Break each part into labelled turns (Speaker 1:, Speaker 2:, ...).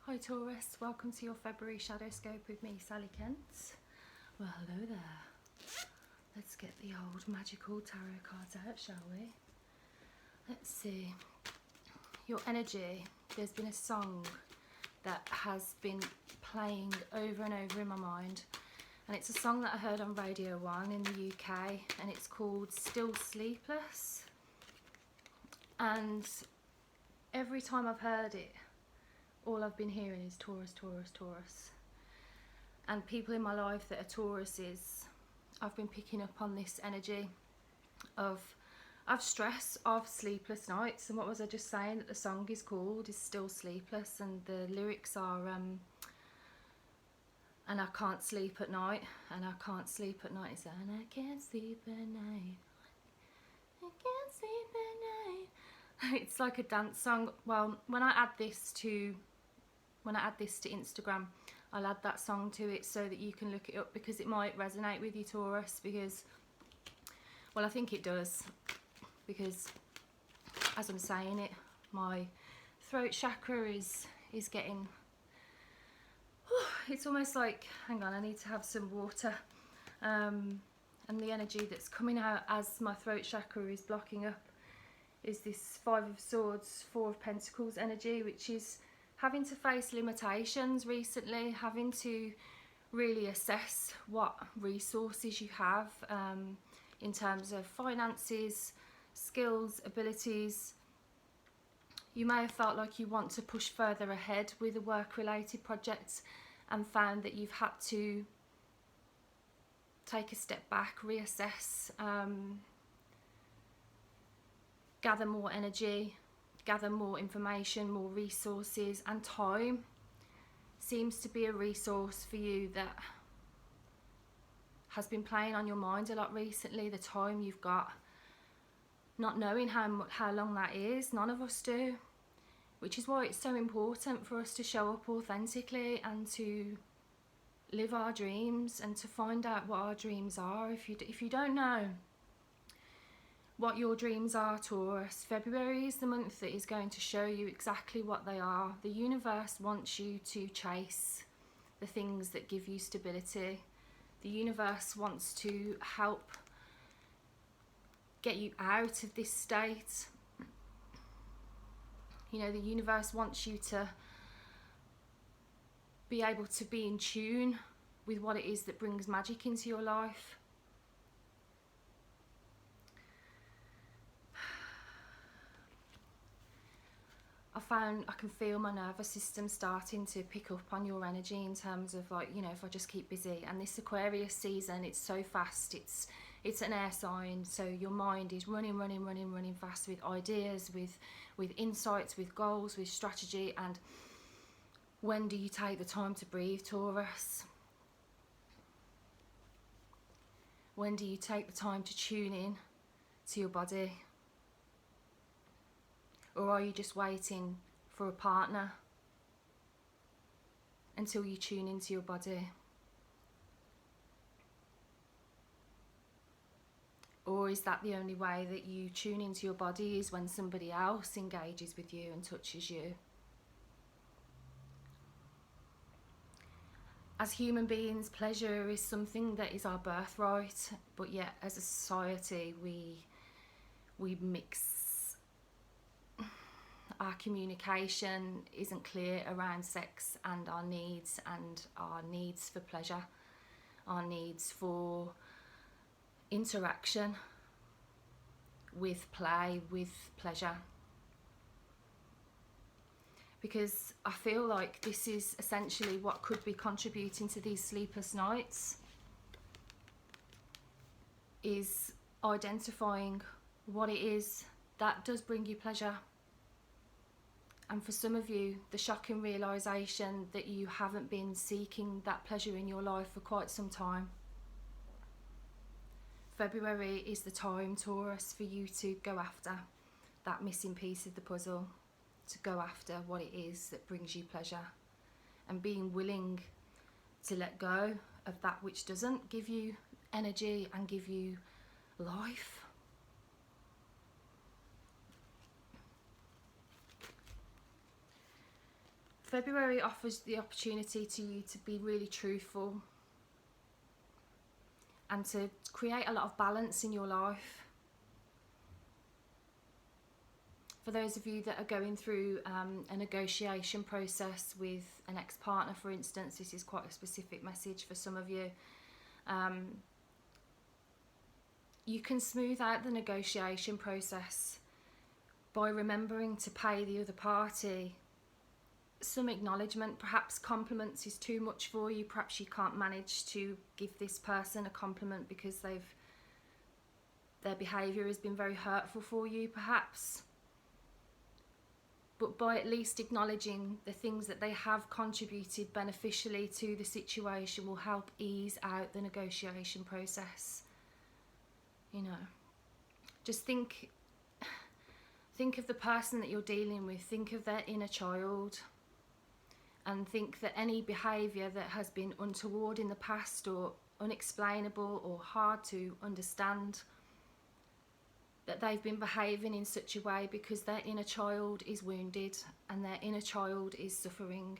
Speaker 1: Hi Taurus, welcome to your February Shadowscope with me, Sally Kent. Well, hello there. Let's get the old magical tarot cards out, shall we? Let's see. Your energy, there's been a song that has been playing over and over in my mind. And it's a song that I heard on Radio 1 in the UK, and it's called Still Sleepless. And every time I've heard it, all I've been hearing is Taurus, Taurus, Taurus. And people in my life that are Tauruses, I've been picking up on this energy of stress, of sleepless nights. And what was I just saying that the song is called is Still Sleepless, and the lyrics are and I can't sleep at night, and I can't sleep at night, and I can't sleep at night, I can't sleep at night. It's like a dance song. Well, when I add this to Instagram, I'll add that song to it so that you can look it up, because it might resonate with you, Taurus, because, well, I think it does, because as I'm saying it, my throat chakra is getting, it's almost like, hang on, I need to have some water, and the energy that's coming out as my throat chakra is blocking up is this Five of Swords, Four of Pentacles energy, which is having to face limitations recently, having to really assess what resources you have in terms of finances, skills, abilities. You may have felt like you want to push further ahead with a work-related project and found that you've had to take a step back, reassess, gather more energy, gather more information, more resources, and time seems to be a resource for you that has been playing on your mind a lot recently. The time you've got, not knowing how long that is. None of us do, which is why it's so important for us to show up authentically and to live our dreams and to find out what our dreams are. If you don't know what your dreams are, Taurus, February is the month that is going to show you exactly what they are. The universe wants you to chase the things that give you stability. The universe wants to help get you out of this state. You know, the universe wants you to be able to be in tune with what it is that brings magic into your life. I can feel my nervous system starting to pick up on your energy in terms of, like, you know, if I just keep busy. And this Aquarius season, it's so fast, it's an air sign, so your mind is running fast with ideas, with insights, with goals, with strategy. And when do you take the time to breathe, Taurus? When do you take the time to tune in to your body? Or are you just waiting for a partner until you tune into your body? Or is that the only way that you tune into your body, is when somebody else engages with you and touches you? As human beings, pleasure is something that is our birthright, but yet as a society we mix. Our communication isn't clear around sex and our needs for pleasure, our needs for interaction with play, with pleasure. Because I feel like this is essentially what could be contributing to these sleepless nights, is identifying what it is that does bring you pleasure. And for some of you, the shocking realisation that you haven't been seeking that pleasure in your life for quite some time. February is the time, Taurus, for you to go after that missing piece of the puzzle, to go after what it is that brings you pleasure, and being willing to let go of that which doesn't give you energy and give you life. February offers the opportunity to you to be really truthful and to create a lot of balance in your life. For those of you that are going through a negotiation process with an ex-partner, for instance, this is quite a specific message for some of you. You can smooth out the negotiation process by remembering to pay the other party some acknowledgement. Perhaps compliments is too much for you. Perhaps you can't manage to give this person a compliment because their behaviour has been very hurtful for you, perhaps. But by at least acknowledging the things that they have contributed beneficially to the situation will help ease out the negotiation process. You know, just think of the person that you're dealing with, think of their inner child, and think that any behaviour that has been untoward in the past or unexplainable or hard to understand, that they've been behaving in such a way because their inner child is wounded and their inner child is suffering.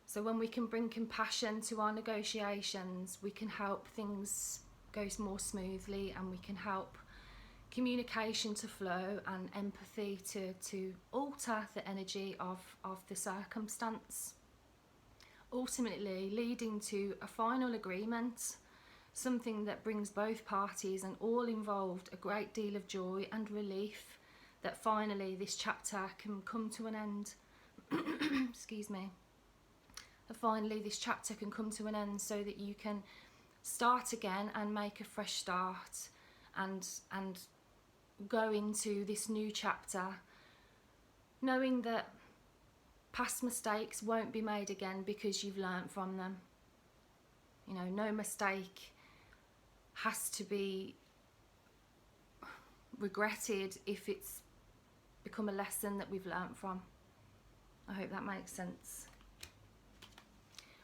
Speaker 1: So when we can bring compassion to our negotiations, we can help things go more smoothly, and we can help communication to flow and empathy to alter the energy of the circumstance, ultimately leading to a final agreement, something that brings both parties and all involved a great deal of joy and relief, that finally this chapter can come to an end. Excuse me. That finally this chapter can come to an end so that you can start again and make a fresh start and go into this new chapter knowing that past mistakes won't be made again because you've learnt from them. You know, no mistake has to be regretted if it's become a lesson that we've learnt from. I hope that makes sense.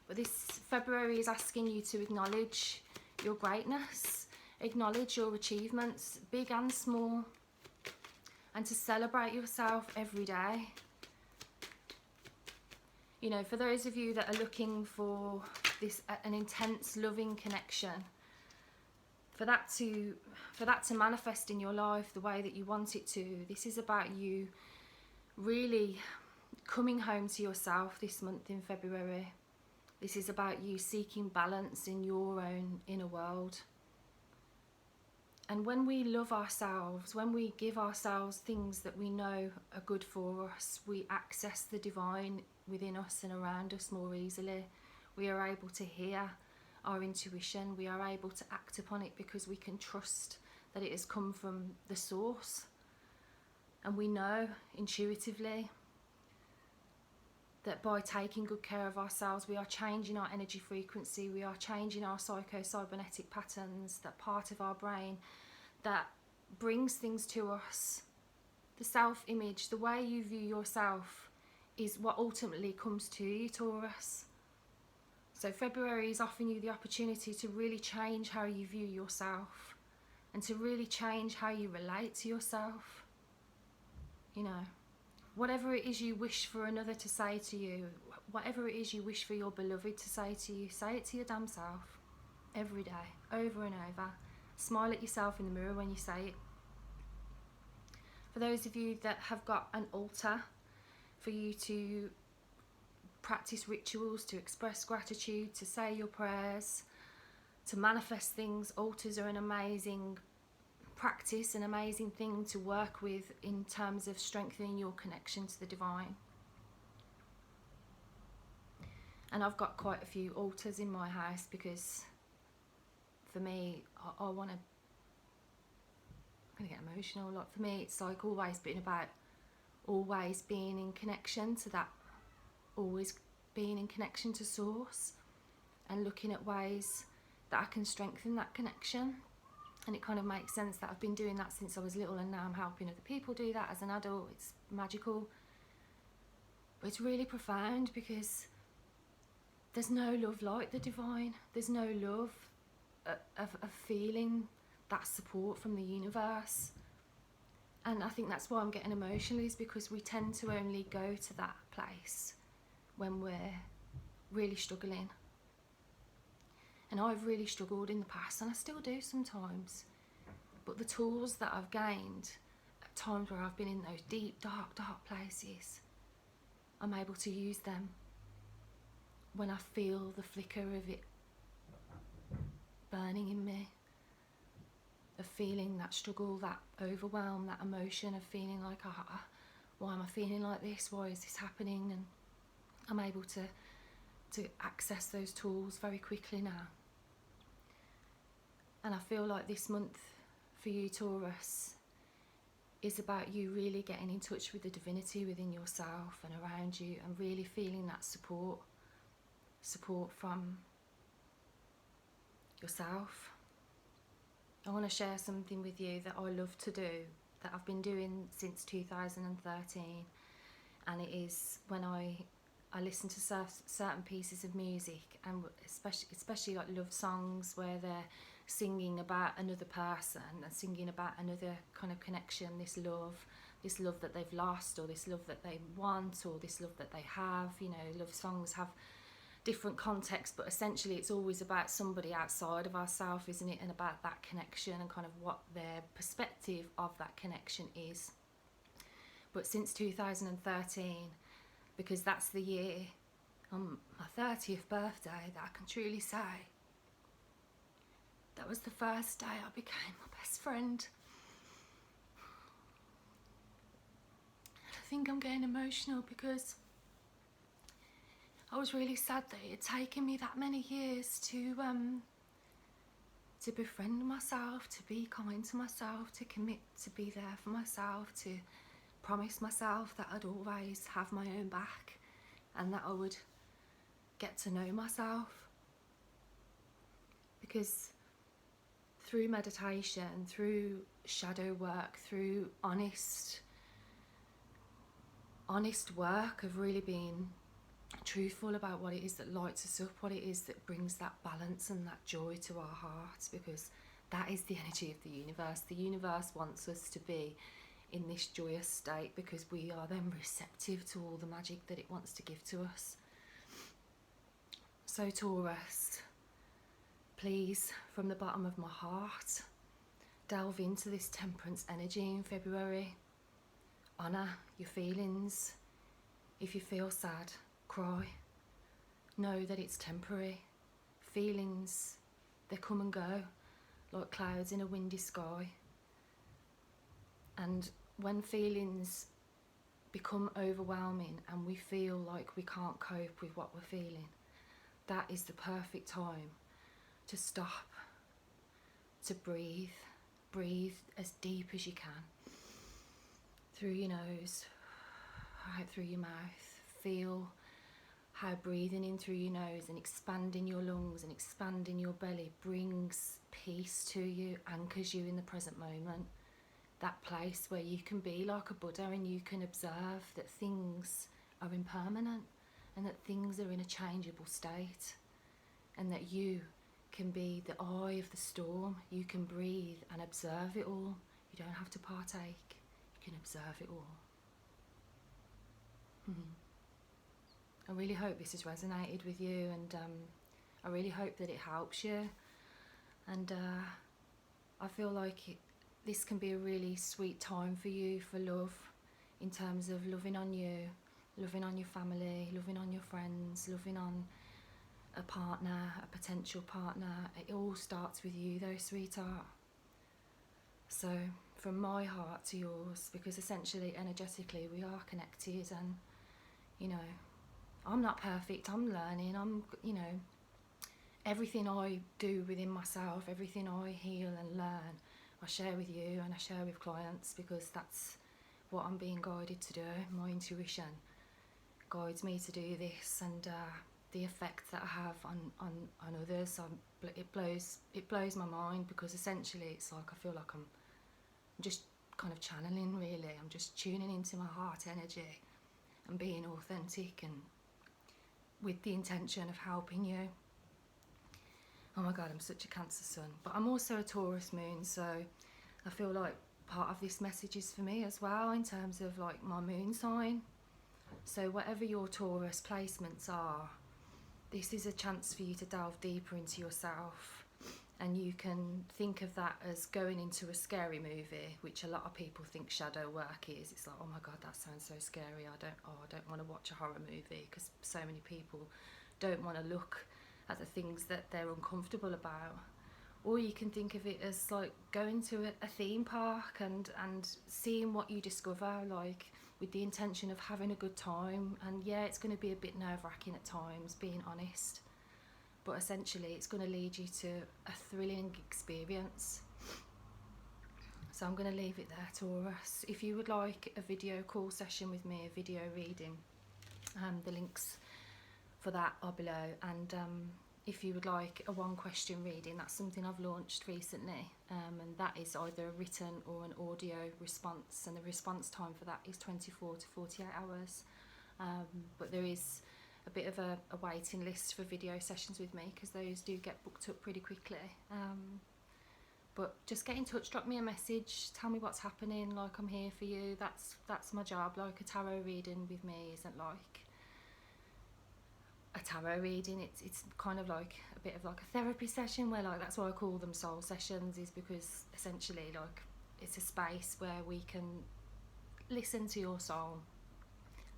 Speaker 1: But this February is asking you to acknowledge your greatness, acknowledge your achievements, big and small, and to celebrate yourself every day. You know, for those of you that are looking for an intense loving connection, for that to manifest in your life the way that you want it to, this is about you really coming home to yourself this month in February. This is about you seeking balance in your own inner world. And when we love ourselves, when we give ourselves things that we know are good for us, we access the divine within us and around us more easily. We are able to hear our intuition. We are able to act upon it because we can trust that it has come from the source. And we know intuitively that by taking good care of ourselves, we are changing our energy frequency, we are changing our psycho-cybernetic patterns, that part of our brain that brings things to us. The self-image, the way you view yourself, is what ultimately comes to you, Taurus. So February is offering you the opportunity to really change how you view yourself and to really change how you relate to yourself. You know, whatever it is you wish for another to say to you, whatever it is you wish for your beloved to say to you, say it to your damn self every day, over and over. Smile at yourself in the mirror when you say it. For those of you that have got an altar, for you to practice rituals, to express gratitude, to say your prayers, to manifest things, altars are an amazing practice, an amazing thing to work with in terms of strengthening your connection to the divine. And I've got quite a few altars in my house because for me, I want to, I'm going to get emotional. Like for me, it's like always been about always being in connection to that, always being in connection to source and looking at ways that I can strengthen that connection. And it kind of makes sense that I've been doing that since I was little, and now I'm helping other people do that as an adult. It's magical. But it's really profound because there's no love like the divine. There's no love of feeling that support from the universe. And I think that's why I'm getting emotional, is because we tend to only go to that place when we're really struggling. And I've really struggled in the past, and I still do sometimes. But the tools that I've gained at times where I've been in those deep, dark places, I'm able to use them when I feel the flicker of it burning in me, of feeling that struggle, that overwhelm, that emotion of feeling like, why am I feeling like this? Why is this happening? And I'm able to access those tools very quickly now. And I feel like this month for you, Taurus, is about you really getting in touch with the divinity within yourself and around you, and really feeling that support from yourself. I want to share something with you that I love to do, that I've been doing since 2013, and it is when I listen to certain pieces of music, and especially like love songs where they're singing about another person and singing about another kind of connection, this love that they've lost, or this love that they want, or this love that they have. You know, love songs have different contexts, but essentially it's always about somebody outside of ourselves, isn't it? And about that connection and kind of what their perspective of that connection is. But since 2013, because that's the year on my 30th birthday that I can truly say that was the first day I became my best friend. I think I'm getting emotional because I was really sad that it had taken me that many years to befriend myself, to be kind to myself, to commit to be there for myself, to promise myself that I'd always have my own back and that I would get to know myself. Because through meditation, through shadow work, through honest work of really being truthful about what it is that lights us up, what it is that brings that balance and that joy to our hearts, because that is the energy of the universe. The universe wants us to be in this joyous state because we are then receptive to all the magic that it wants to give to us. So Taurus, please, from the bottom of my heart, delve into this temperance energy in February. Honour your feelings. If you feel sad, cry. Know that it's temporary. Feelings, they come and go like clouds in a windy sky. And when feelings become overwhelming and we feel like we can't cope with what we're feeling, that is the perfect time to stop, to breathe as deep as you can, through your nose, out through your mouth. Feel how breathing in through your nose and expanding your lungs and expanding your belly brings peace to you, anchors you in the present moment. That place where you can be like a Buddha and you can observe that things are impermanent and that things are in a changeable state, and that you can be the eye of the storm. You can breathe and observe it all. You don't have to partake. You can observe it all. I really hope this has resonated with you, and I really hope that it helps you. And I feel like this can be a really sweet time for you for love, in terms of loving on you, loving on your family, loving on your friends, loving on a partner, a potential partner. It all starts with you though, sweetheart. So from my heart to yours, because essentially energetically we are connected, and you know, I'm not perfect, I'm learning, everything I do within myself, everything I heal and learn, I share with you and I share with clients, because that's what I'm being guided to do. My intuition guides me to do this, and the effect that I have on others, it blows my mind, because essentially it's like I feel like I'm just kind of channeling, really. I'm just tuning into my heart energy and being authentic, and with the intention of helping you. Oh my God, I'm such a Cancer sun, but I'm also a Taurus moon, so I feel like part of this message is for me as well, in terms of like my moon sign. So whatever your Taurus placements are, this is a chance for you to delve deeper into yourself, and you can think of that as going into a scary movie, which a lot of people think shadow work is. It's like, oh my god, that sounds so scary, I don't want to watch a horror movie, because so many people don't want to look at the things that they're uncomfortable about. Or you can think of it as like going to a theme park and seeing what you discover, like with the intention of having a good time. And yeah, it's going to be a bit nerve-wracking at times, being honest, but essentially it's going to lead you to a thrilling experience. So I'm going to leave it there, Taurus. If you would like a video call session with me, a video reading, the links for that are below. And if you would like a one question reading, that's something I've launched recently, and that is either a written or an audio response, and the response time for that is 24 to 48 hours. But there is a bit of a waiting list for video sessions with me, because those do get booked up pretty quickly. But just get in touch, drop me a message, tell me what's happening. Like, I'm here for you. That's my job. Like, a tarot reading with me isn't like a tarot reading, it's kind of like a bit of like a therapy session, where like, that's why I call them soul sessions, is because essentially like it's a space where we can listen to your soul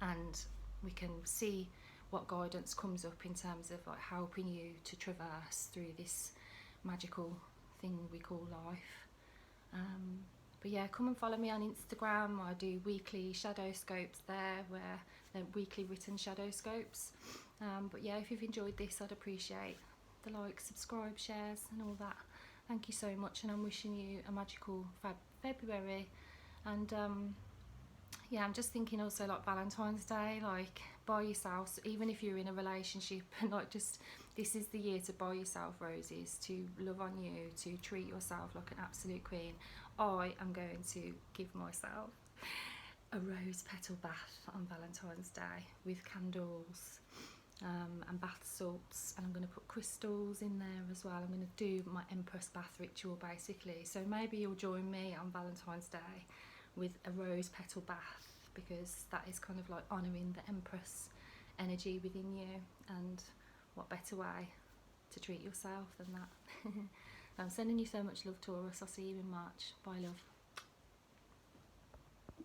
Speaker 1: and we can see what guidance comes up in terms of like helping you to traverse through this magical thing we call life. But yeah, come and follow me on Instagram. I do weekly shadow scopes there, where they're weekly written shadow scopes. But yeah, if you've enjoyed this, I'd appreciate the likes, subscribe, shares and all that. Thank you so much, and I'm wishing you a magical February. And yeah, I'm just thinking also like Valentine's Day, like buy yourself, so even if you're in a relationship, and like just this is the year to buy yourself roses, to love on you, to treat yourself like an absolute queen. I am going to give myself a rose petal bath on Valentine's Day with candles and bath salts, and I'm going to put crystals in there as well. I'm going to do my Empress bath ritual basically, so maybe you'll join me on Valentine's Day with a rose petal bath, because that is kind of like honouring the Empress energy within you, and what better way to treat yourself than that. I'm sending you so much love, Taurus. I'll see you in March. Bye, love.